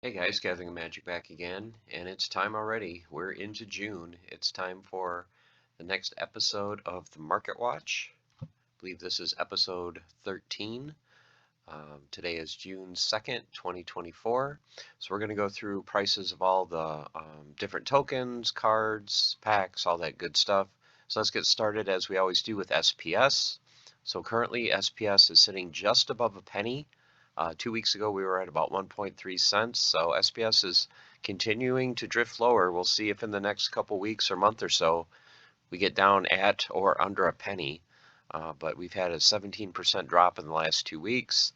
Hey guys, Gathering Magic back again, and it's time already. We're into June. It's time for the next episode of the Market Watch. I believe this is episode 13. Today is June 2nd, 2024. So we're going to go through prices of all the different tokens, cards, packs, all that good stuff. So let's get started as we always do with SPS. So currently SPS is sitting just above a penny. 2 weeks ago, we were at about 1.3 cents. So SPS is continuing to drift lower. We'll see if in the next couple weeks or month or so we get down at or under a penny. But we've had a 17% drop in the last 2 weeks.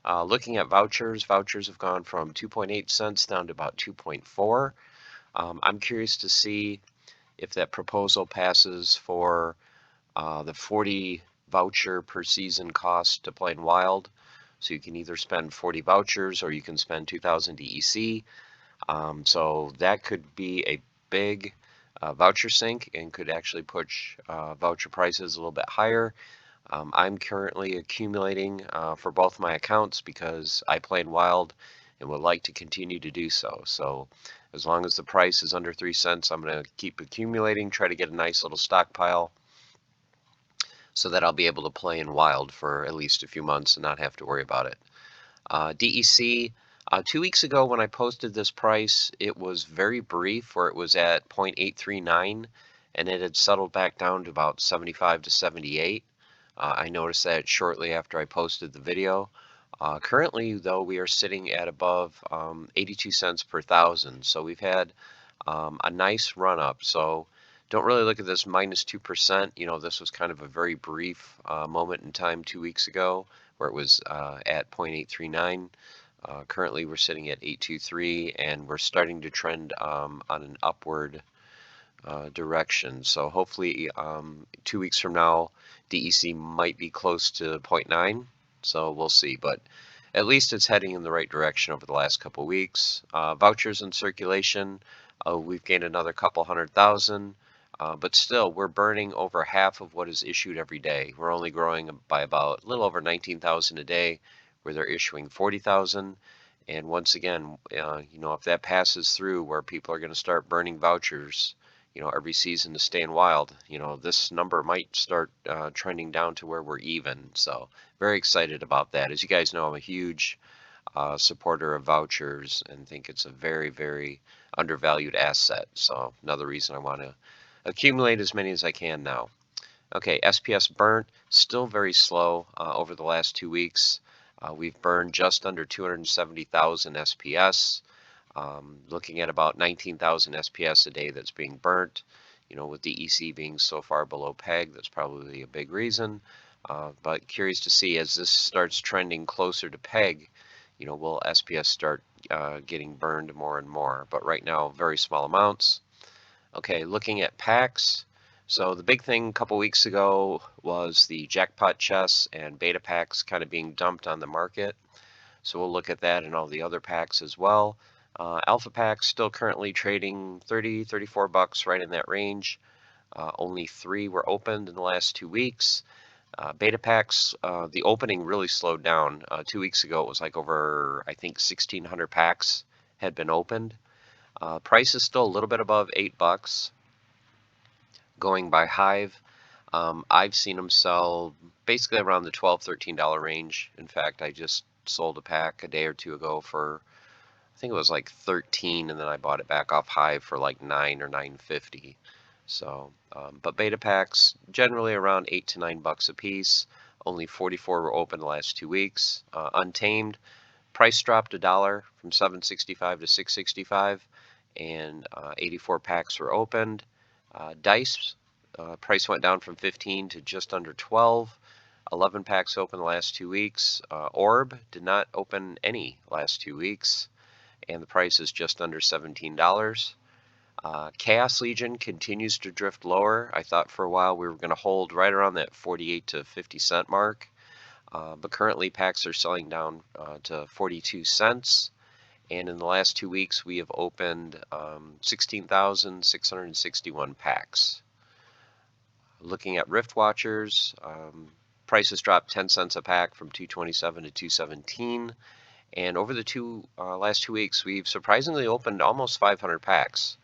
Looking at vouchers, vouchers have gone from 2.8 cents down to about 2.4. I'm curious to see if that proposal passes for the 40 voucher per season cost to play in Wild. So you can either spend 40 vouchers or you can spend 2,000 DEC. So that could be a big voucher sink and could actually push voucher prices a little bit higher. I'm currently accumulating for both my accounts because I play in Wild and would like to continue to do so. So as long as the price is under 3 cents, I'm going to keep accumulating, try to get a nice little stockpile so that I'll be able to play in Wild for at least a few months and not have to worry about it. DEC, 2 weeks ago when I posted this price, it was very brief where it was at 0.839 and it had settled back down to about 75 to 78. I noticed that shortly after I posted the video. Currently, though, we are sitting at above 82 cents per thousand. So we've had a nice run up. So don't really look at this minus 2%. You know, this was kind of a very brief moment in time 2 weeks ago where it was at 0.839. Currently, we're sitting at 823, and we're starting to trend on an upward direction. So hopefully 2 weeks from now, DEC might be close to zero point 0.9. So we'll see. But at least it's heading in the right direction over the last couple weeks. Vouchers in circulation, we've gained another couple 100,000. But still, we're burning over half of what is issued every day. We're only growing by about a little over 19,000 a day, where they're issuing 40,000. And once again, if that passes through where people are going to start burning vouchers, every season to stay in Wild, this number might start trending down to where we're even. So very excited about that. As you guys know, I'm a huge supporter of vouchers and think it's a very, very undervalued asset. So another reason I want to accumulate as many as I can now. Okay, SPS burnt, still very slow over the last 2 weeks. We've burned just under 270,000 SPS. Looking at about 19,000 SPS a day that's being burnt. With DEC being so far below peg, that's probably a big reason. But curious to see as this starts trending closer to peg, will SPS start getting burned more and more? But right now, very small amounts. Okay, looking at packs. So the big thing a couple weeks ago was the jackpot chests and beta packs kind of being dumped on the market. So we'll look at that and all the other packs as well. Alpha packs still currently trading 30, 34 bucks, right in that range. Only 3 were opened in the last 2 weeks. Beta packs, the opening really slowed down. 2 weeks ago, it was like over, I think, 1,600 packs had been opened. Price is still a little bit above 8 bucks. Going by Hive, I've seen them sell basically around the $12, $13 range. In fact, I just sold a pack a day or two ago for, I think it was like 13, and then I bought it back off Hive for like 9 or 9.50. So, but beta packs generally around 8 to 9 bucks a piece. Only 44 were open the last 2 weeks. Untamed price dropped $1 from 765 to 665, and 84 packs were opened. Dice price went down from 15 to just under 12. 11 packs open the last 2 weeks. Orb did not open any last 2 weeks, and the price is just under $17. Chaos Legion continues to drift lower. I thought for a while we were going to hold right around that 48 to 50 cent mark, but currently packs are selling down to 42 cents. And in the last 2 weeks, we have opened 16,661 packs. Looking at Rift Watchers, prices dropped 10 cents a pack from 227 to 217, And over the last 2 weeks, we've surprisingly opened almost 500 packs.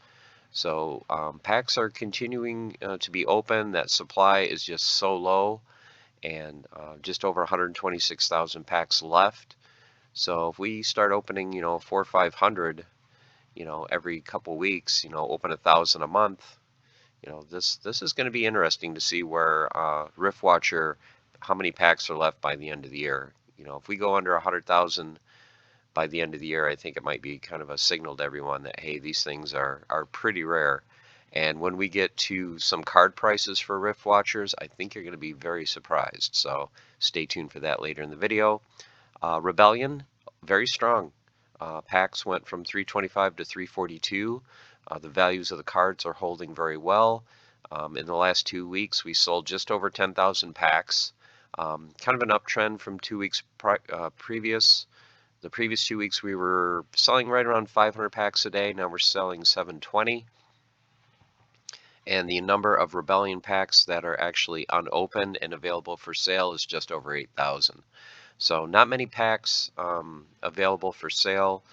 So packs are continuing to be open. That supply is just so low, and just over 126,000 packs left. So if we start opening, 400 or 500, every couple weeks, open 1,000 a month, this is going to be interesting to see where Rift Watcher, how many packs are left by the end of the year. If we go under 100,000 by the end of the year, I think it might be kind of a signal to everyone that, hey, these things are pretty rare. And when we get to some card prices for Rift Watchers, I think you're going to be very surprised. So stay tuned for that later in the video. Rebellion, very strong. Packs went from 325 to 342. The values of the cards are holding very well. In the last 2 weeks, we sold just over 10,000 packs. Kind of an uptrend from 2 weeks previous. The previous 2 weeks, we were selling right around 500 packs a day. Now we're selling 720. And the number of Rebellion packs that are actually unopened and available for sale is just over 8,000. So not many packs available for sale.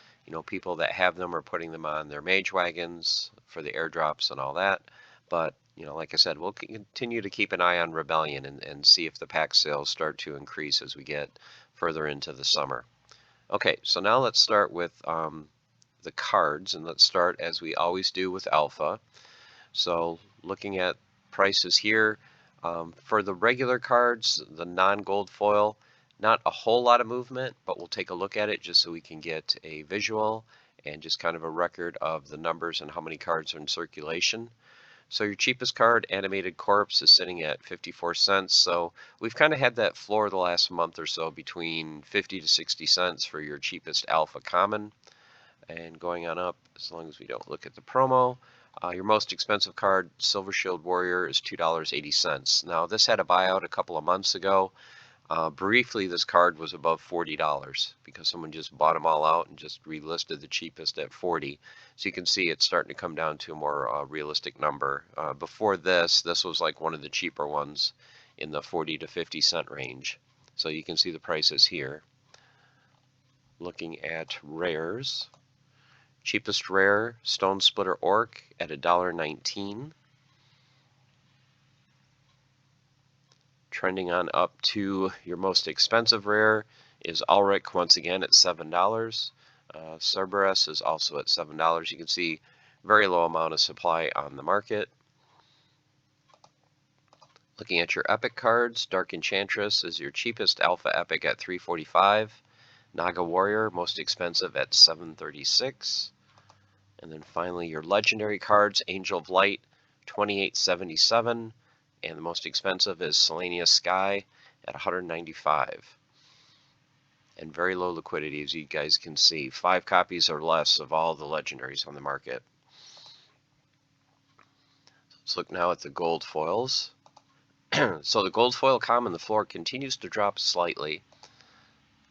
People that have them are putting them on their mage wagons for the airdrops and all that. But, like I said, we'll continue to keep an eye on Rebellion and see if the pack sales start to increase as we get further into the summer. Okay, so now let's start with the cards, and let's start as we always do with Alpha. So looking at prices here, for the regular cards, the non-gold foil, not a whole lot of movement, but we'll take a look at it just so we can get a visual and just kind of a record of the numbers and how many cards are in circulation. So your cheapest card, Animated Corpse, is sitting at 54 cents. So we've kind of had that floor the last month or so between 50 to 60 cents for your cheapest Alpha Common. And going on up, as long as we don't look at the promo. Your most expensive card, Silver Shield Warrior, is $2.80. Now, this had a buyout a couple of months ago. Briefly, this card was above $40 because someone just bought them all out and just relisted the cheapest at $40. So you can see it's starting to come down to a more realistic number. Before this was like one of the cheaper ones in the 40 to 50 cent range. So you can see the prices here. Looking at rares. Cheapest rare, Stone Splitter Orc at $1.19. Trending on up to your most expensive rare is Ulrich, once again at $7. Cerberus is also at $7. You can see very low amount of supply on the market. Looking at your epic cards, Dark Enchantress is your cheapest alpha epic at $3.45. Naga Warrior, most expensive at $7.36. And then finally your legendary cards, Angel of Light, $28.77. And the most expensive is Selenia Sky at $195. And very low liquidity, as you guys can see. 5 copies or less of all the legendaries on the market. Let's look now at the gold foils. So the gold foil common, the floor continues to drop slightly.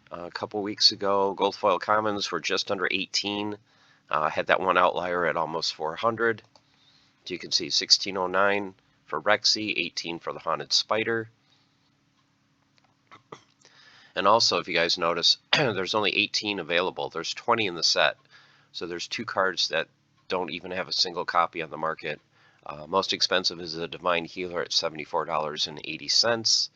A couple weeks ago, gold foil commons were just under 18. Had that one outlier at almost 400. So you can see 1609 for Rexy, 18 for the Haunted Spider. And also, if you guys notice, there's only 18 available. There's 20 in the set. So there's 2 cards that don't even have a single copy on the market. Most expensive is the Divine Healer at $74.80.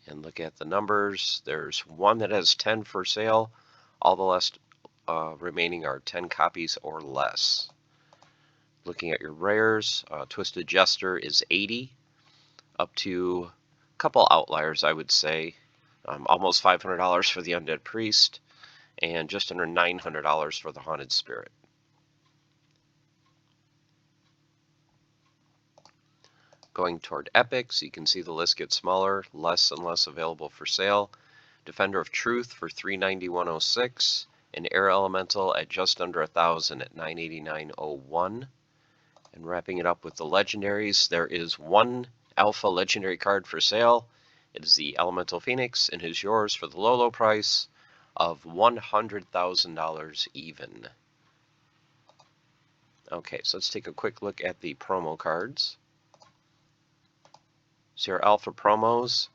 And look at the numbers. There's one that has 10 for sale. All the rest remaining are 10 copies or less. Looking at your rares, Twisted Jester is 80, up to a couple outliers, I would say. Almost $500 for the Undead Priest, and just under $900 for the Haunted Spirit. Going toward epics, you can see the list gets smaller, less and less available for sale. Defender of Truth for $391.06, and Air Elemental at just under 1,000 at $989.01. And wrapping it up with the legendaries, there is one alpha legendary card for sale. It is the Elemental Phoenix, and is yours for the low price of $100,000 even. Okay, so let's take a quick look at the promo cards. So your alpha promos,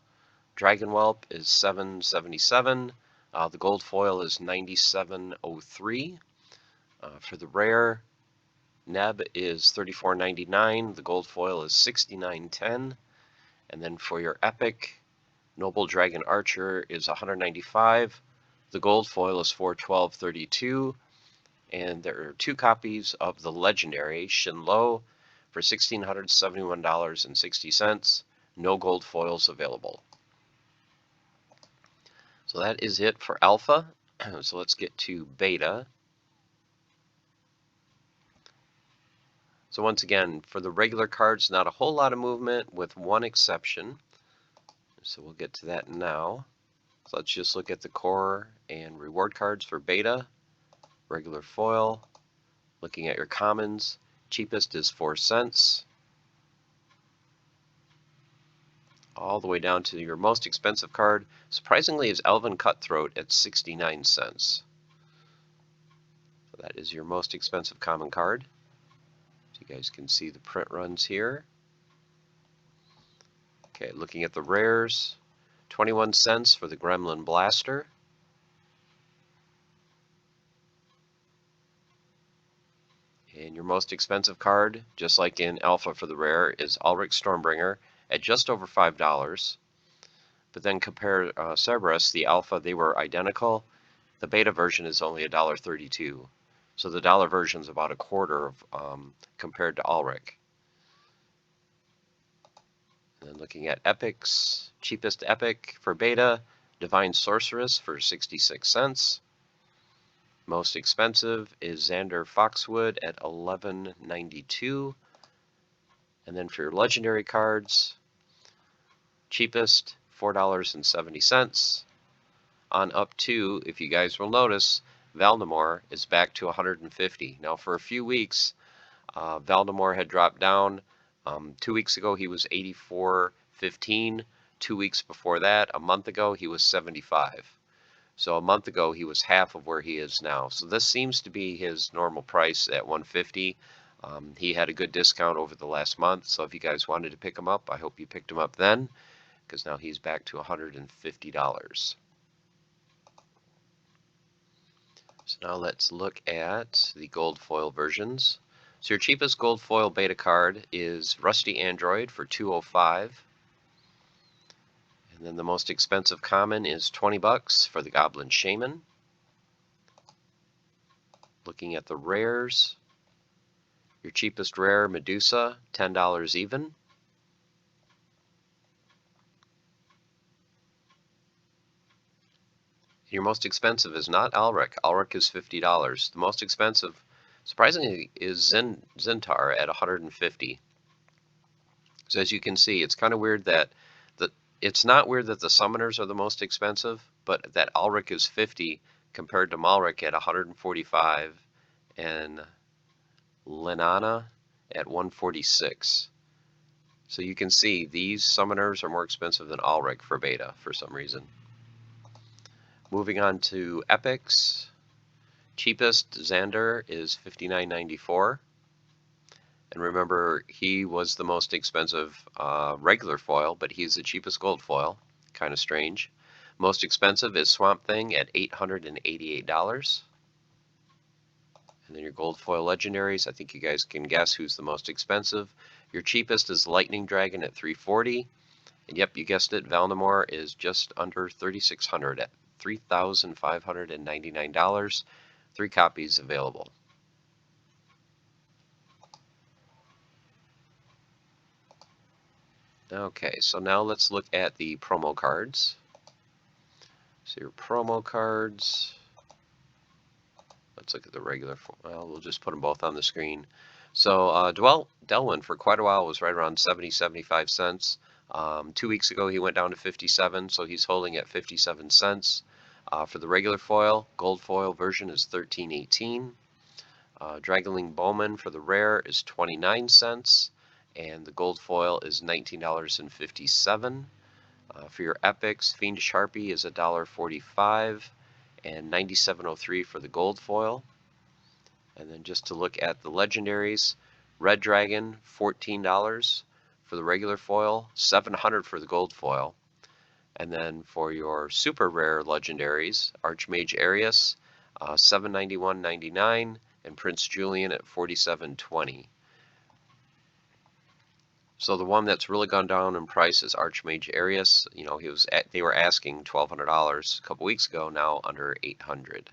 Dragon Whelp is $7.77. The gold foil is 97.03. For the rare, Neb is 34.99. The gold foil is 69.10. And then for your epic, Noble Dragon Archer is 195. The gold foil is 412.32. And there are 2 copies of the legendary Shinlo for $1,671.60. No gold foils available. So that is it for alpha. So let's get to beta. So once again, for the regular cards, not a whole lot of movement with one exception. So we'll get to that now. So let's just look at the core and reward cards for beta. Regular foil. Looking at your commons, cheapest is 4 cents. All the way down to your most expensive card, surprisingly, is Elven Cutthroat at 69 cents. So that is your most expensive common card. So you guys can see the print runs here. Okay, looking at the rares, 21 cents for the Gremlin Blaster. And your most expensive card, just like in Alpha for the rare, is Ulrich Stormbringer at just over $5. But then compare Cerberus, the Alpha, they were identical. The beta version is only $1.32. So the dollar version is about a quarter of compared to Ulrich. And then looking at epics, cheapest epic for beta, Divine Sorceress for 66 cents. Most expensive is Xander Foxwood at $11.92. And then for your legendary cards, cheapest $4.70. On up to, if you guys will notice, Valdemar is back to 150. Now for a few weeks, Valdemar had dropped down. 2 weeks ago he was 84.15. 2 weeks before that, a month ago, he was 75. So a month ago he was half of where he is now. So this seems to be his normal price at 150. He had a good discount over the last month, so if you guys wanted to pick him up, I hope you picked him up then, because now he's back to $150. So now let's look at the gold foil versions. So your cheapest gold foil beta card is Rusty Android for $205. And then the most expensive common is $20 for the Goblin Shaman. Looking at the rares, your cheapest rare, Medusa, $10 even. Your most expensive is not Ulrich. Ulrich is $50. The most expensive, surprisingly, is Zintar at $150. So as you can see, it's kind of weird that it's not weird that the summoners are the most expensive, but that Ulrich is $50 compared to Malrich at $145 and Lenana at $146. So you can see these summoners are more expensive than Ulrich for beta for some reason. Moving on to epics, cheapest Xander is $59.94. And remember, he was the most expensive regular foil, but he's the cheapest gold foil. Kind of strange. Most expensive is Swamp Thing at $888. And then your gold foil legendaries, I think you guys can guess who's the most expensive. Your cheapest is Lightning Dragon at $340. And yep, you guessed it, Valdemar is just under $3,600 at $3,599. 3 copies available. Okay, so now let's look at the promo cards. So your promo cards, let's look at the regular, well, we'll just put them both on the screen. So Delwyn for quite a while was right around 75 cents. 2 weeks ago he went down to 57, so he's holding at 57 cents. For the regular foil, gold foil version is $13.18. Dragling Bowman for the rare is 29 cents. And the gold foil is $19.57. For your epics, Fiendish Harpy is $1.45 and $97.03 for the gold foil. And then just to look at the legendaries, Red Dragon, $14 for the regular foil, $700 for the gold foil. And then for your super rare legendaries, Archmage Arius, $791.99, and Prince Julian at $47.20. So the one that's really gone down in price is Archmage Arius. You know, they were asking $1,200 a couple weeks ago, now under $800.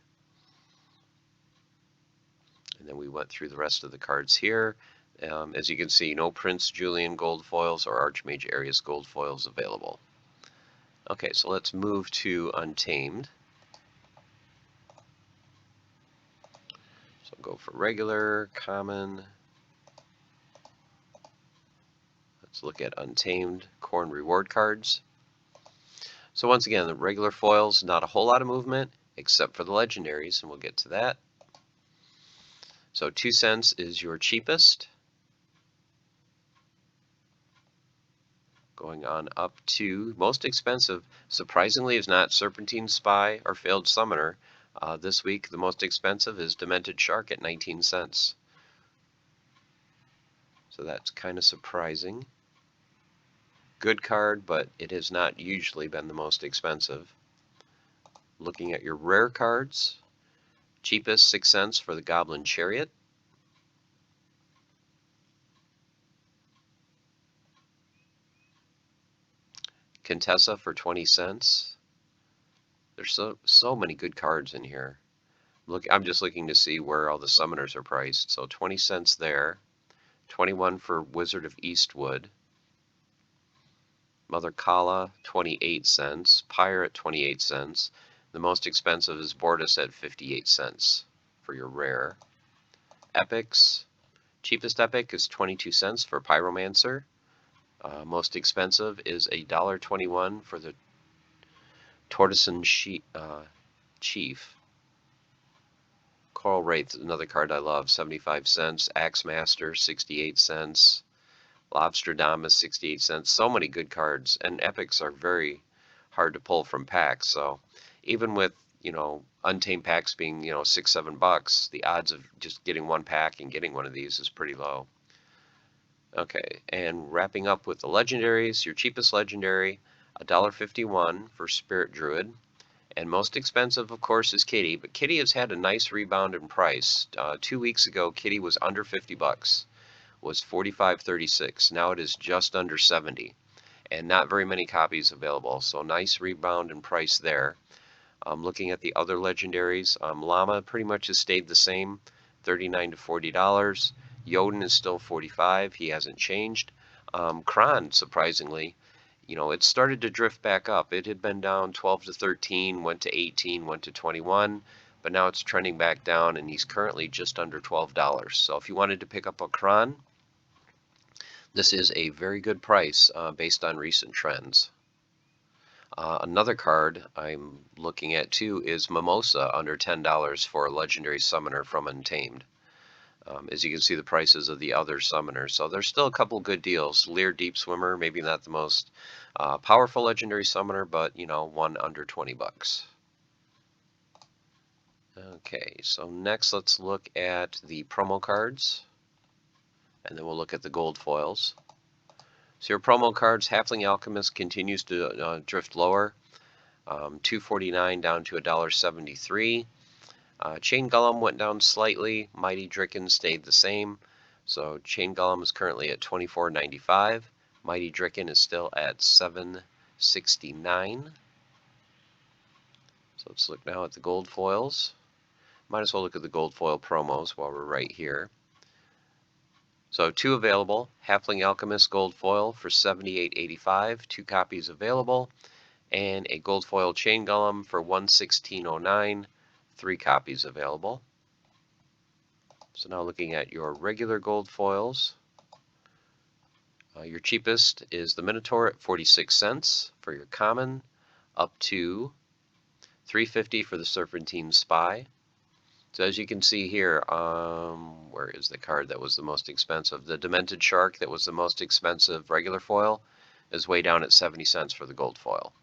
And then we went through the rest of the cards here. As you can see, no Prince Julian gold foils or Archmage Arius gold foils available. Okay, so let's move to Untamed. So go for regular, common. Let's look at Untamed Corn reward cards. So once again, the regular foils, not a whole lot of movement except for the legendaries, and we'll get to that. So 2 cents is your cheapest, going on up to most expensive. Surprisingly, is not Serpentine Spy or Failed Summoner. This week, the most expensive is Demented Shark at 19 cents. So that's kind of surprising. Good card, but it has not usually been the most expensive. Looking at your rare cards, cheapest 6 cents for the Goblin Chariot. Contessa for 20 cents. There's so many good cards in here. Look, I'm just looking to see where all the summoners are priced. So 20 cents there. 21 for Wizard of Eastwood. Mother Kala, 28 cents. Pirate, 28 cents. The most expensive is Bortus at 58 cents for your rare. Epics. Cheapest epic is 22 cents for Pyromancer. Most expensive is $1.21 for the Tortoisan Chief. Coral Wraith, another card I love, 75 cents. Axe Master, 68 cents. Lobstradamus, 68 cents. So many good cards, and epics are very hard to pull from packs. So even with, you know, Untamed packs being, you know, $6-7, the odds of just getting one pack and getting one of these is pretty low. Okay, and wrapping up with the legendaries, your cheapest legendary, $1.51 for Spirit Druid. And most expensive, of course, is Kitty, but Kitty has had a nice rebound in price. 2 weeks ago, Kitty was under $50, was $45.36. Now it is just under $70, and not very many copies available. So nice rebound in price there. Looking at the other legendaries, Llama pretty much has stayed the same, $39 to $40. Jotun is still $45. He hasn't changed. Kron, surprisingly, you know, it started to drift back up. It had been down 12 to 13, went to 18, went to 21, but now it's trending back down, and he's currently just under $12. So if you wanted to pick up a Kron, this is a very good price based on recent trends. Another card I'm looking at too is Mimosa, under $10 for a legendary summoner from Untamed. As you can see, the prices of the other summoners. So there's still a couple good deals. Lear Deep Swimmer, maybe not the most powerful legendary summoner, but, you know, one under $20. Okay, so next let's look at the promo cards, and then we'll look at the gold foils. So your promo cards, Halfling Alchemist continues to drift lower, $2.49 down to $1.73. Chain Golem went down slightly. Mighty Dricken stayed the same. So Chain Golem is currently at $24.95. Mighty Dricken is still at $7.69. So let's look now at the gold foils. Might as well look at the gold foil promos while we're right here. So 2 available. Halfling Alchemist gold foil for $78.85. 2 copies available. And a gold foil Chain Golem for $116.09. 3 copies available. So now looking at your regular gold foils. Your cheapest is the Minotaur at 46 cents for your common, up to $3.50 for the Serpentine Spy. So as you can see here, where is the card that was the most expensive? The Demented Shark that was the most expensive regular foil is way down at 70 cents for the gold foil.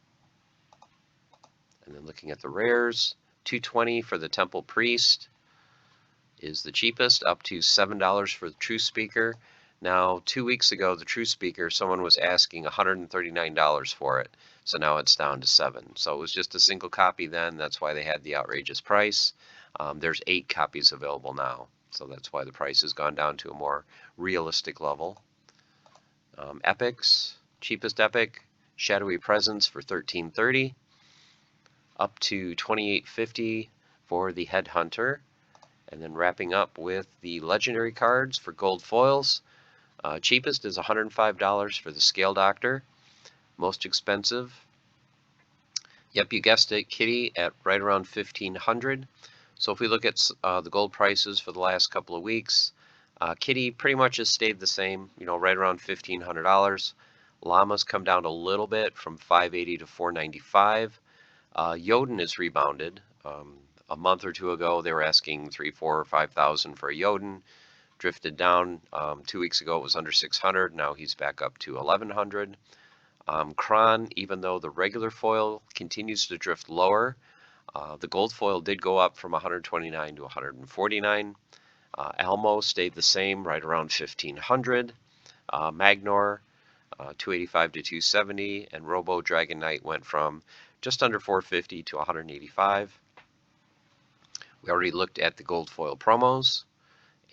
And then looking at the rares, $2.20 for the Temple Priest is the cheapest, up to $7 for the True Speaker. Now, 2 weeks ago, the True Speaker, someone was asking $139 for it. So now it's down to 7. So it was just a single copy then. That's why they had the outrageous price. There's 8 copies available now. So that's why the price has gone down to a more realistic level. Epics, cheapest epic, Shadowy Presence for $13.30, up to $28.50 for the Headhunter, and then wrapping up with the legendary cards for gold foils. Cheapest is $105 for the Scale Doctor. Most expensive, yep, you guessed it, Kitty at right around $1,500. So if we look at the gold prices for the last couple of weeks, Kitty pretty much has stayed the same, right around $1,500. Llama's come down a little bit from $580 to $495. Jotun is rebounded. A month or two ago, they were asking $3,000, $4,000, or $5,000 for a Jotun. Drifted down. 2 weeks ago, it was under $600. Now he's back up to $1,100. Kron, even though the regular foil continues to drift lower, the gold foil did go up from $129 to $149. Almo stayed the same, right around $1,500. Magnor, $285 to $270, and Robo Dragon Knight went from just under $450 to $185. We already looked at the gold foil promos,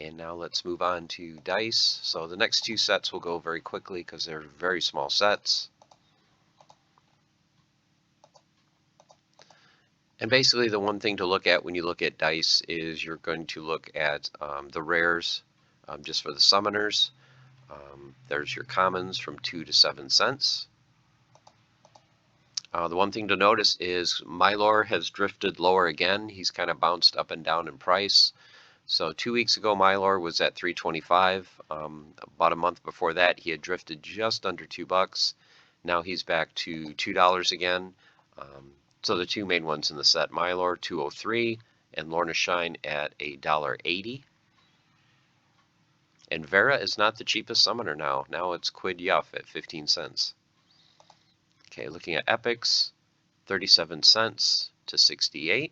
and now let's move on to dice. So the next 2 sets will go very quickly because they're very small sets. And basically the one thing to look at when you look at dice is you're going to look at the rares just for the summoners. There's your commons from 2 to 7 cents. The one thing to notice is Mylor has drifted lower again. He's kind of bounced up and down in price. So 2 weeks ago, Mylor was at $3.25. About a month before that, he had drifted just under $2. Now he's back to $2 again. So the 2 main ones in the set, Mylor $2.03 and Lorna Shine at $1.80. And Vera is not the cheapest summoner now. Now it's Quid Yuff at 15 cents. Okay, looking at epics, 37 cents to 68.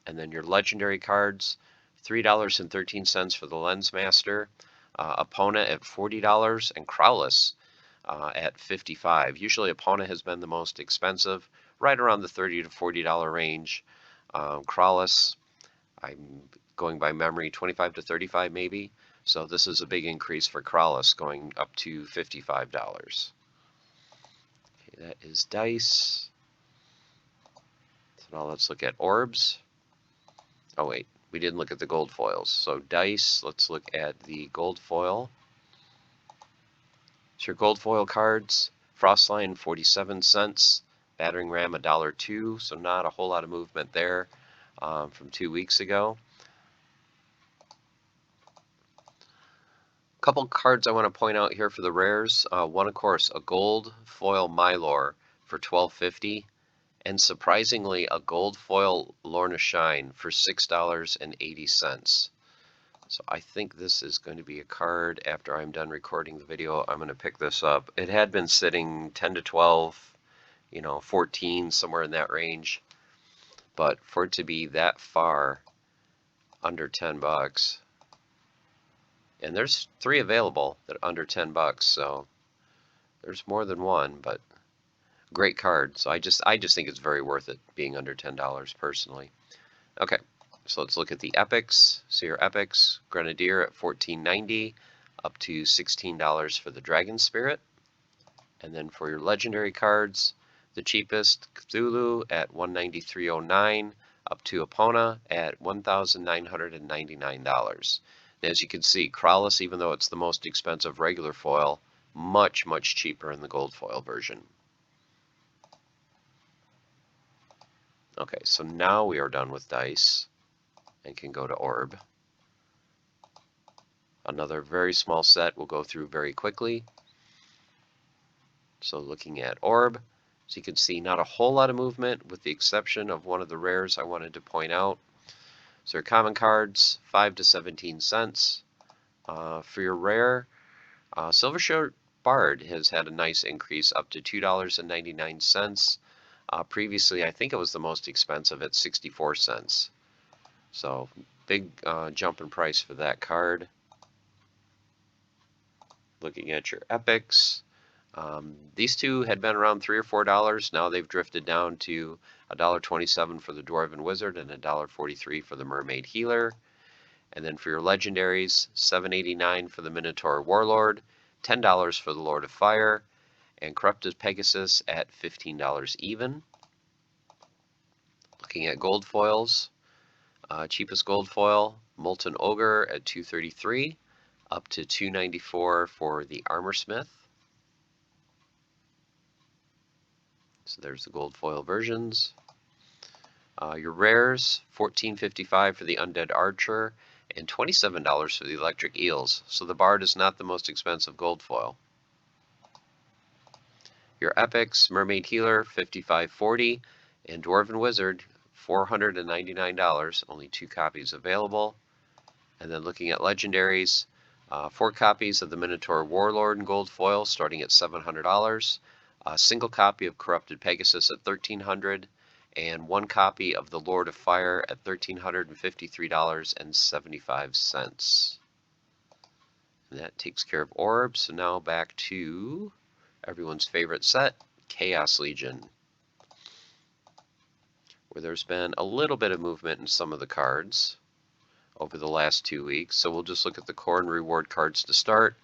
And then your legendary cards, $3.13 for the Lensmaster, Epona at $40, and Crowless at $55. Usually Epona has been the most expensive, right around the $30 to $40 range. Crowless, I'm going by memory, $25 to $35 maybe. So this is a big increase for Crowless, going up to $55. Okay, that is dice. So now let's look at orbs. Oh wait, we didn't look at the gold foils. So dice, let's look at the gold foil. So your gold foil cards, Frostline 47 cents, Battering Ram $1.02, so not a whole lot of movement there from 2 weeks ago. A couple cards I want to point out here for the rares. One, of course, a gold foil Mylor for $12.50, and surprisingly, a gold foil Lorna Shine for $6.80. So I think this is going to be a card after I'm done recording the video. I'm going to pick this up. It had been sitting 10 to 12, 14, somewhere in that range. But for it to be that far under $10, and there's 3 available that are under $10, so there's more than one, but great card. So I just think it's very worth it being under $10 personally. Okay, so let's look at the epics. So your epics, Grenadier at $14.90, up to $16 for the Dragon Spirit. And then for your legendary cards, the cheapest, Cthulhu at $193.09, up to Epona at $1,999. As you can see, Crowless, even though it's the most expensive regular foil, much, much cheaper in the gold foil version. Okay, so now we are done with dice and can go to orb. Another very small set we'll go through very quickly. So looking at orb, so you can see not a whole lot of movement with the exception of one of the rares I wanted to point out. So your common cards, 5 to 17 cents. For your rare, Silvershirt Bard has had a nice increase up to $2.99. Previously, I think it was the most expensive at 64 cents. So big jump in price for that card. Looking at your epics, These two had been around $3 or $4. Now they've drifted down to $1.27 for the Dwarven Wizard and $1.43 for the Mermaid Healer. And then for your legendaries, $7.89 for the Minotaur Warlord, $10 for the Lord of Fire, and Corrupted Pegasus at $15 even. Looking at gold foils, cheapest gold foil, Molten Ogre at $2.33, up to $2.94 for the Armorsmith. So there's the gold foil versions. Your rares, $14.55 for the Undead Archer, and $27 for the Electric Eels. So the Bard is not the most expensive gold foil. Your epics, Mermaid Healer, $55.40, and Dwarven Wizard, $499, only 2 copies available. And then looking at legendaries, 4 copies of the Minotaur Warlord in gold foil starting at $700, a single copy of Corrupted Pegasus at $1,300, and 1 copy of the Lord of Fire at $1,353.75. And that takes care of orbs. So now back to everyone's favorite set, Chaos Legion, where there's been a little bit of movement in some of the cards over the last 2 weeks. So we'll just look at the core and reward cards to start.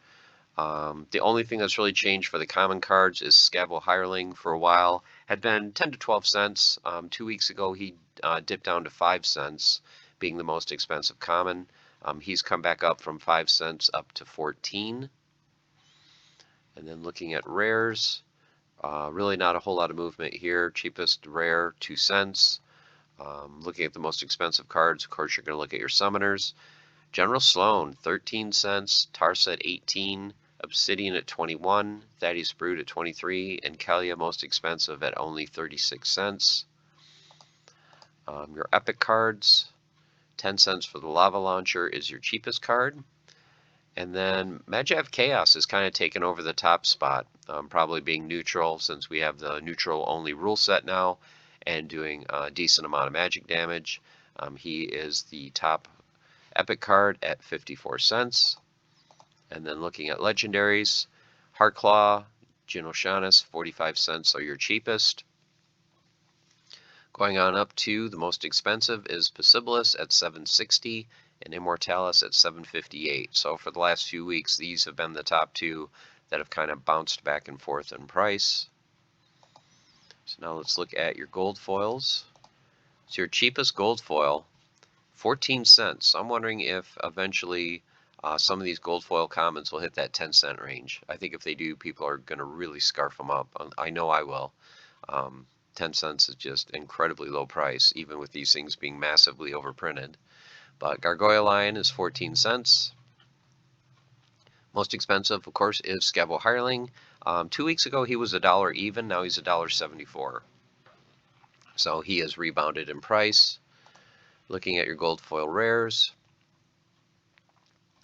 The only thing that's really changed for the common cards is Scabble Hireling for a while had been 10 to 12 cents. 2 weeks ago he dipped down to 5 cents, being the most expensive common. He's come back up from 5 cents up to 14. And then looking at rares, really not a whole lot of movement here. Cheapest rare, 2 cents. Looking at the most expensive cards, of course, you're going to look at your summoners. General Sloan, 13 cents. Tarset, 18. Obsidian at 21. Thaddeus Brute at 23. And Kalia, most expensive, at only 36 cents. Your epic cards, 10 cents for the Lava Launcher is your cheapest card. And then Magi of Chaos has kind of taken over the top spot, probably being neutral since we have the neutral only rule set now and doing a decent amount of magic damage. He is the top epic card at 54 cents. And then looking at legendaries, Heartclaw, Jin O'Shaughnessy, 45 cents are your cheapest. Going on up to the most expensive is Possibilis at $7.60 and Immortalis at $7.58. So for the last few weeks, these have been the top 2 that have kind of bounced back and forth in price. So now let's look at your gold foils. So your cheapest gold foil, 14 cents. I'm wondering if eventually some of these gold foil commons will hit that 10-cent range. I think if they do, people are going to really scarf them up. I know I will. 10 cents is just incredibly low price, even with these things being massively overprinted. But Gargoyle Lion is 14 cents. Most expensive, of course, is Scabble Hireling. 2 weeks ago, he was $1 even. Now he's $1.74. So he has rebounded in price. Looking at your gold foil rares.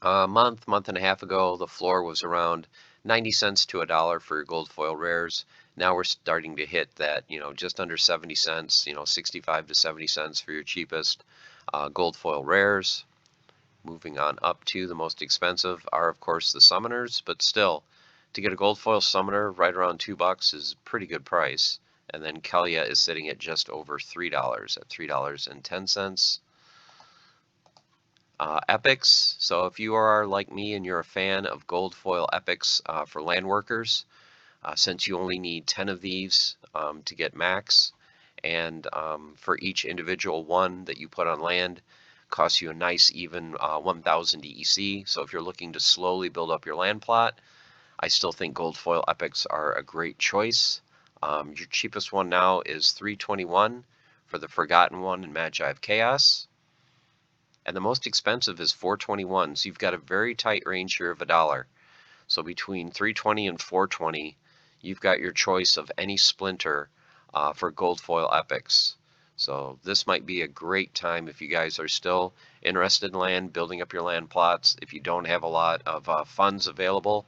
A month and a half ago, the floor was around 90 cents to $1 for your gold foil rares. Now we're starting to hit that, just under 70 cents, 65 to 70 cents for your cheapest gold foil rares. Moving on up to the most expensive are, of course, the summoners, but still, to get a gold foil summoner right around $2 is a pretty good price. And then Kalia is sitting at just over $3 at $3.10. Epics. So if you are like me and you're a fan of gold foil epics for land workers, since you only need 10 of these to get max, and for each individual one that you put on land, costs you a nice even 1,000 DEC. So if you're looking to slowly build up your land plot, I still think gold foil epics are a great choice. Your cheapest one now is $3.21 for the Forgotten One and Magi of Chaos. And the most expensive is $4.21. So you've got a very tight range here of $1. So between $3.20 and $4.20, you've got your choice of any splinter for gold foil epics. So this might be a great time if you guys are still interested in land, building up your land plots. If you don't have a lot of funds available,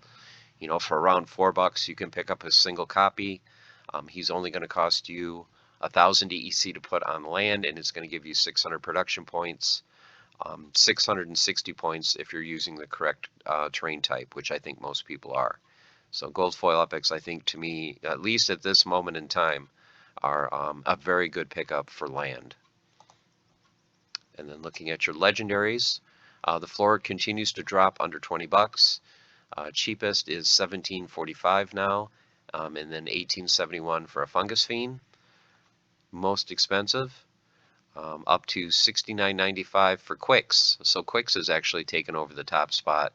for around $4 you can pick up a single copy. He's only going to cost you 1,000 DEC to put on land, and it's going to give you 600 production points. 660 points if you're using the correct terrain type, which I think most people are. So gold foil epics, I think, to me, at least at this moment in time, are a very good pickup for land. And then looking at your legendaries, the floor continues to drop under 20 bucks. Cheapest is $17.45 now, and then $18.71 for a fungus fiend. Most expensive, up to $69.95 for Quicks. So Quicks has actually taken over the top spot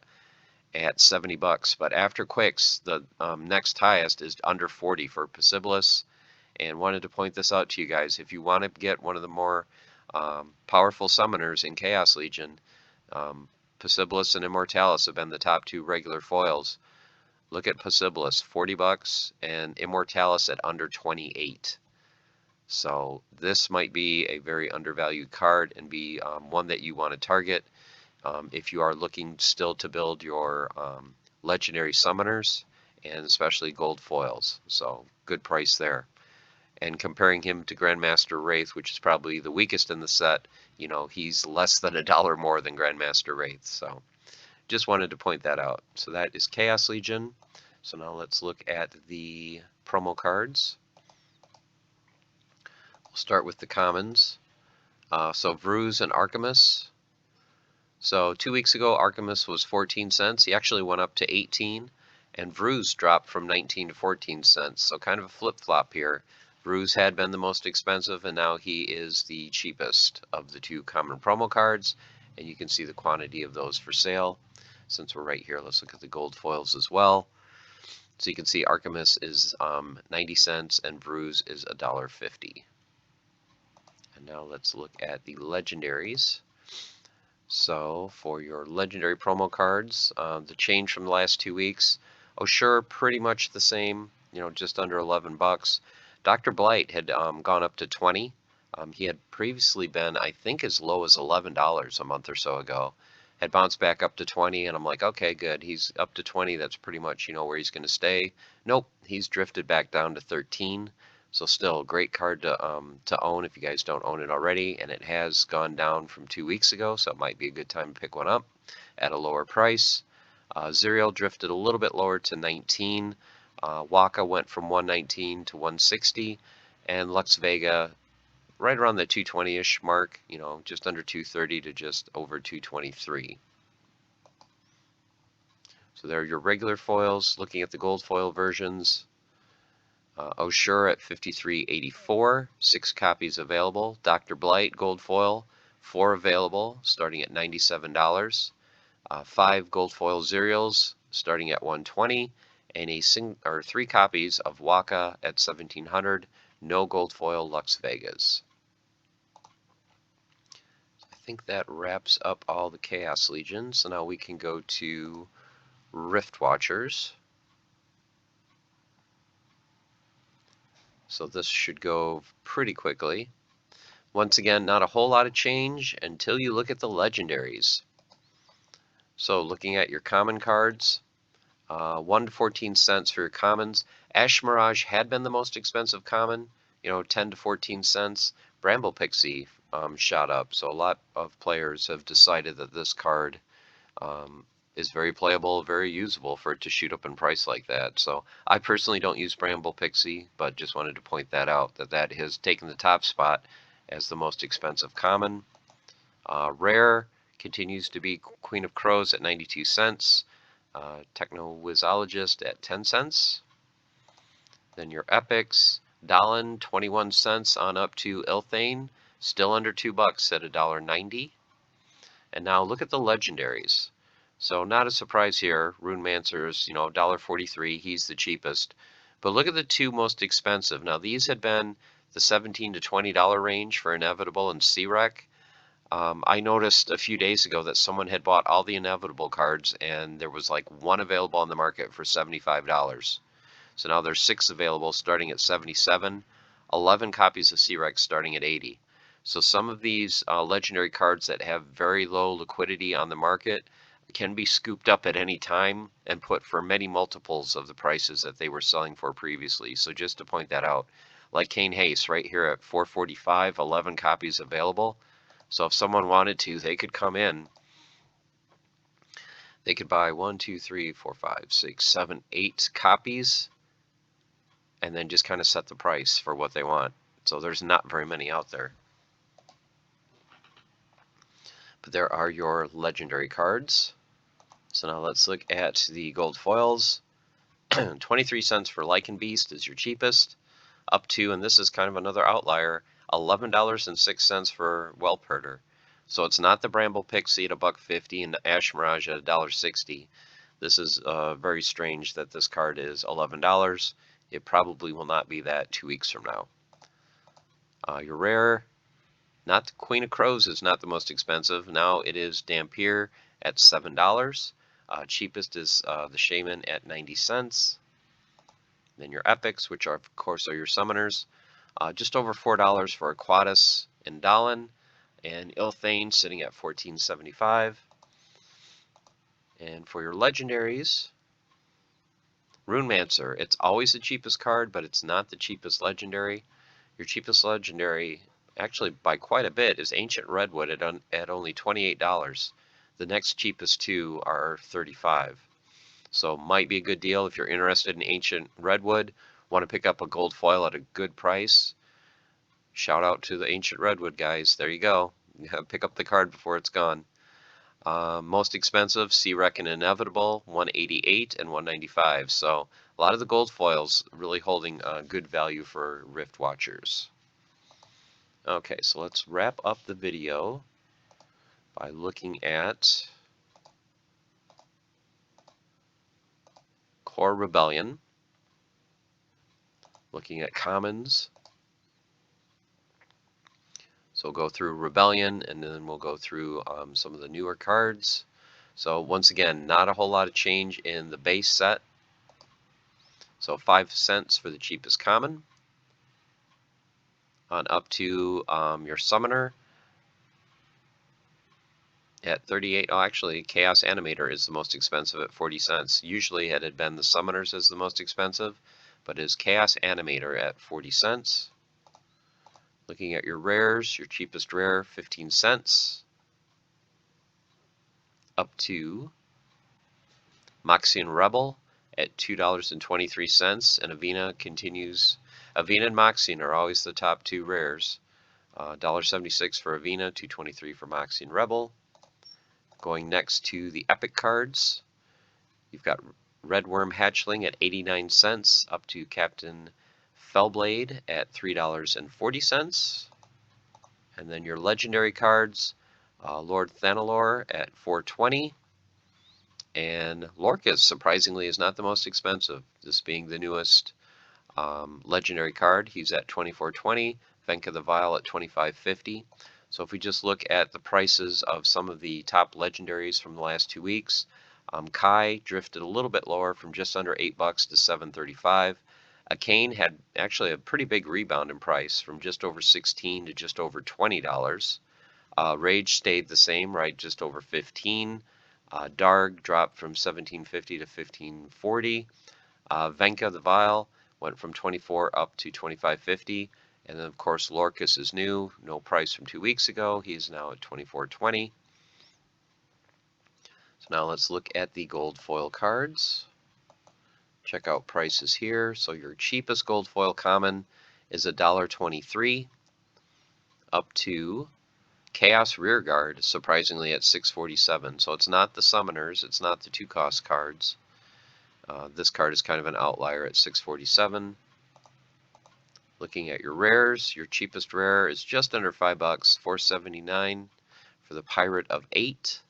at 70 bucks. But after Quicks, the next highest is under 40 for Possibilis. And wanted to point this out to you guys. If you want to get one of the more powerful summoners in Chaos Legion, Possibilis and Immortalis have been the top two regular foils. Look at Possibilis, 40 bucks, and Immortalis at under 28. So this might be a very undervalued card and be one that you want to target if you are looking still to build your legendary summoners and especially gold foils. So good price there. And comparing him to Grandmaster Wraith, which is probably the weakest in the set, you know, he's less than $1 more than Grandmaster Wraith. So just wanted to point that out. So that is Chaos Legion. So now let's look at the promo cards. We'll start with the commons. So Vruz and Archimus. So 2 weeks ago, Archimus was 14 cents. He actually went up to 18, and Vruz dropped from 19 to 14 cents. So kind of a flip-flop here. Vruz had been the most expensive, and now he is the cheapest of the two common promo cards. And you can see the quantity of those for sale. Since we're right here, let's look at the gold foils as well. So you can see Archimus is 90 cents, and Vruz is $1.50. And now let's look at the legendaries. So for your legendary promo cards, the change from the last 2 weeks, oh sure, pretty much the same, you know, just under 11 bucks. Dr. Blight had gone up to 20. He had previously been, I think, as low as $11 a month or so ago. Had bounced back up to 20, and I'm like, okay, good. He's up to 20. That's pretty much, you know, where he's going to stay. Nope, he's drifted back down to 13. So still a great card to own if you guys don't own it already, and it has gone down from 2 weeks ago, so it might be a good time to pick one up at a lower price. Zerial drifted a little bit lower to 19. Waka went from 119 to 160, and Lux Vega right around the 220-ish mark, you know, just under 230 to just over 223. So there are your regular foils. Looking at the gold foil versions, Oshure at $53.84, 6 copies available. Dr. Blight gold foil, 4 available, starting at $97. 5 gold foil Zerials, starting at $120, and 3 copies of Waka at $1,700. No gold foil Lux Vegas. I think that wraps up all the Chaos Legions. So now we can go to Rift Watchers. So this should go pretty quickly. Once again, not a whole lot of change until you look at the legendaries. So looking at your common cards, 1 to 14 cents for your commons. Ash Mirage had been the most expensive common, you know, 10 to 14 cents. Bramble Pixie shot up, so a lot of players have decided that this card is very playable, very usable for it to shoot up in price like that. So I personally don't use Bramble Pixie, but just wanted to point that out, that has taken the top spot as the most expensive common. Rare continues to be Queen of Crows at 92 cents. Techno-Wizologist at 10 cents. Then your epics, Dallin 21 cents on up to Ilthane, still under $2 at $1.90. And now look at the legendaries. So not a surprise here. Runemancer's, you know, $1.43. He's the cheapest. But look at the two most expensive. Now these had been the $17 to $20 range for Inevitable and C-Rec. I noticed a few days ago that someone had bought all the Inevitable cards, and there was like 1 available on the market for $75. So now there's 6 available starting at $77, 11 copies of C-Rex starting at $80. So some of these legendary cards that have very low liquidity on the market can be scooped up at any time and put for many multiples of the prices that they were selling for previously. So just to point that out, like Kane Hayes right here at $4.45, 11 copies available. So if someone wanted to, they could come in. they could buy 1, 2, 3, 4, 5, 6, 7, 8 copies and then just kind of set the price for what they want. So there's not very many out there. But there are your legendary cards. So now let's look at the gold foils. 23 cents for Lycan Beast is your cheapest. Up to, and this is kind of another outlier, $11.06 for Whelp Herder. So it's not the Bramble Pixie at $1.50 and the Ash Mirage at $1.60. This is very strange that this card is $11. It probably will not be that 2 weeks from now. Your rare, not the Queen of Crows is not the most expensive. Now it is Dampier at $7. Cheapest is the Shaman at 90 cents. Then your epics, which are, of course, are your summoners. Just over $4 for Aquatis and Dahlin, and Ilthane sitting at $14.75. And for your legendaries, Runemancer, it's always the cheapest card, but it's not the cheapest legendary. Your cheapest legendary, actually by quite a bit, is Ancient Redwood at only $28. The next cheapest two are $35. So might be a good deal if you're interested in Ancient Redwood, want to pick up a gold foil at a good price. Shout out to the Ancient Redwood guys. There you go. Pick up the card before it's gone. Most expensive, Sea-Wreck and Inevitable, $188 and $195. So a lot of the gold foils really holding good value for Rift Watchers. Okay, so let's wrap up the video by looking at Core Rebellion, looking at commons. So we'll go through Rebellion, and then we'll go through some of the newer cards. So once again, not a whole lot of change in the base set. So 5 cents for the cheapest common. On up to your summoner at 38. Oh, actually, Chaos Animator is the most expensive at 40 cents. Usually it had been the summoners as the most expensive, but it is Chaos Animator at 40 cents. Looking at your rares, your cheapest rare, 15 cents. Up to Moxian Rebel at $2.23, and Avina continues. Avina and Moxian are always the top two rares. $1.76 for Avina, $2.23 for Moxian Rebel. Going next to the Epic cards, you've got Red Worm Hatchling at 89 cents, up to Captain Fellblade at $3.40. And then your legendary cards, Lord Thanalor at $4.20. And Lorcas, surprisingly, is not the most expensive, this being the newest legendary card. He's at $24.20. Venka the Vile at $25.50. So if we just look at the prices of some of the top legendaries from the last 2 weeks, Kai drifted a little bit lower from just under $8 to $7.35. Arcane had actually a pretty big rebound in price from just over $16 to just over $20. Rage stayed the same, right, just over $15. Darg dropped from $17.50 to $15.40. Venka the Vile went from $24 up to $25.50. And then, of course, Lorcas is new. No price from 2 weeks ago. He is now at $24.20. So now let's look at the gold foil cards. Check out prices here. So your cheapest gold foil common is $1.23, up to Chaos Rearguard, surprisingly at $6.47. So it's not the summoners, it's not the 2-cost cards. This card is kind of an outlier at $6.47. Looking at your rares, your cheapest rare is just under $5, $4.79 for the Pirate of 8.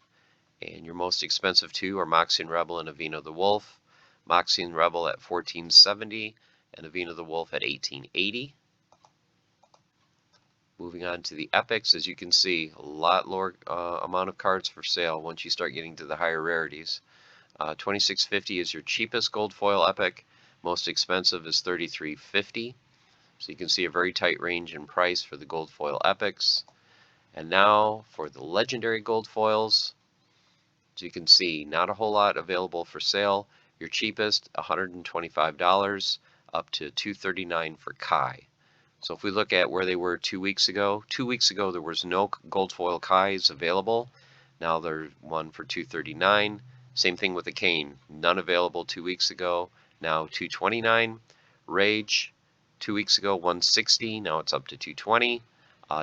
And your most expensive two are Moxian Rebel and Avina the Wolf. Moxian Rebel at $14.70 and Avina the Wolf at $18.80. Moving on to the epics, as you can see, a lot lower amount of cards for sale once you start getting to the higher rarities. $26.50 is your cheapest gold foil epic. Most expensive is $33.50. So you can see a very tight range in price for the gold foil epics. And now for the legendary gold foils, as you can see, not a whole lot available for sale. Your cheapest, $125, up to $239 for Kai. So if we look at where they were 2 weeks ago, 2 weeks ago there was no gold foil Kais available. Now there's one for $239. Same thing with the cane. None available 2 weeks ago. Now $229. Rage, 2 weeks ago, $160. Now it's up to $220.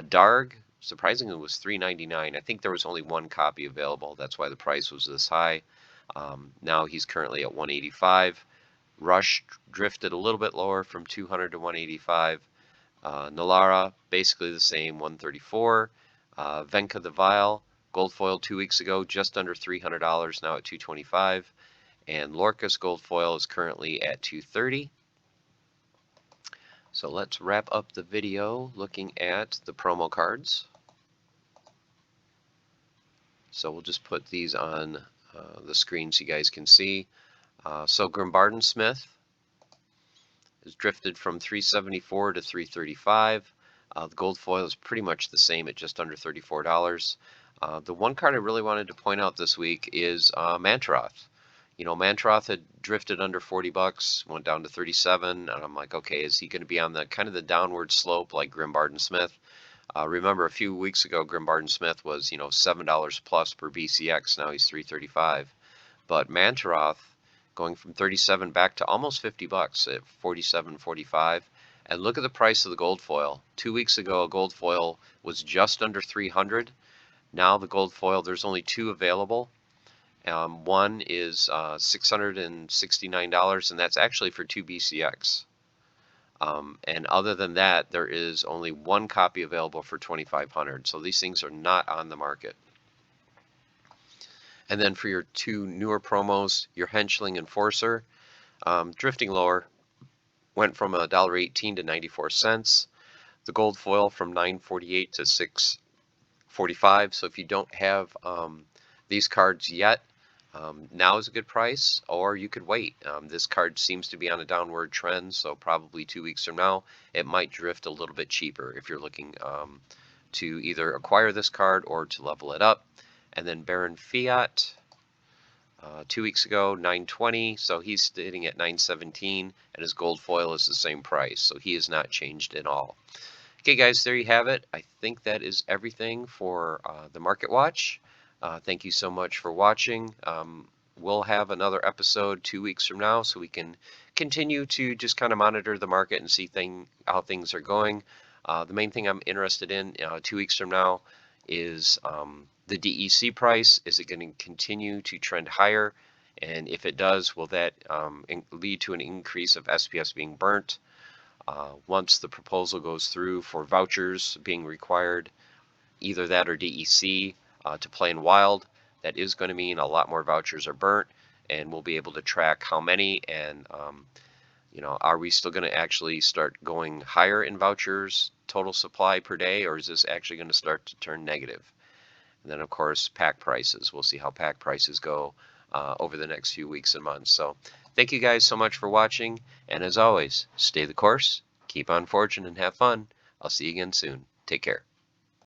Darg, surprisingly, was $3.99. I think there was only one copy available. That's why the price was this high. Now he's currently at $185. Rush drifted a little bit lower from $200 to $185. Nalara, basically the same, $134. Venka the Vile, gold foil 2 weeks ago, just under $300, now at $225. And Lorca's gold foil is currently at $230. So let's wrap up the video looking at the promo cards. So we'll just put these on the screen so you guys can see. So Grimbarden Smith has drifted from $374 to $335. The gold foil is pretty much the same at just under $34. The one card I really wanted to point out this week is Mantaroth. You know, Mantaroth had drifted under 40 bucks, went down to 37, and I'm like, okay, is he going to be on the kind of the downward slope like Grimbarden Smith? Remember, a few weeks ago, Grimbarden Smith was, you know, $7 plus per BCX. Now he's $335. But Mantaroth going from 37 back to almost 50 bucks at 47.45. And look at the price of the gold foil. 2 weeks ago, a gold foil was just under 300. Now the gold foil, there's only two available. One is $669, and that's actually for 2 BCX. And other than that, there is only one copy available for $2,500. So these things are not on the market. And then for your two newer promos, your Henchling Enforcer, drifting lower, went from $1.18 to 94 cents. The gold foil from $9.48 to $6.45. So if you don't have these cards yet, now is a good price, or you could wait. This card seems to be on a downward trend, so probably 2 weeks from now, it might drift a little bit cheaper if you're looking to either acquire this card or to level it up. And then Baron Fiat, 2 weeks ago, $9.20, so he's sitting at $9.17, and his gold foil is the same price, so he has not changed at all. Okay, guys, there you have it. I think that is everything for the Market Watch. Thank you so much for watching. We'll have another episode 2 weeks from now, so we can continue to just kind of monitor the market and see how things are going. The main thing I'm interested in 2 weeks from now is the DEC price. Is it going to continue to trend higher? And if it does, will that lead to an increase of SPS being burnt? Once the proposal goes through for vouchers being required, either that or DEC, to play in wild, that is going to mean a lot more vouchers are burnt, and we'll be able to track how many, and you know, are we still going to actually start going higher in vouchers total supply per day, or is this actually going to start to turn negative? And then of course pack prices, we'll see how pack prices go over the next few weeks and months. So thank you guys so much for watching, and as always, stay the course, keep on forging, and have fun. I'll see you again soon. Take care.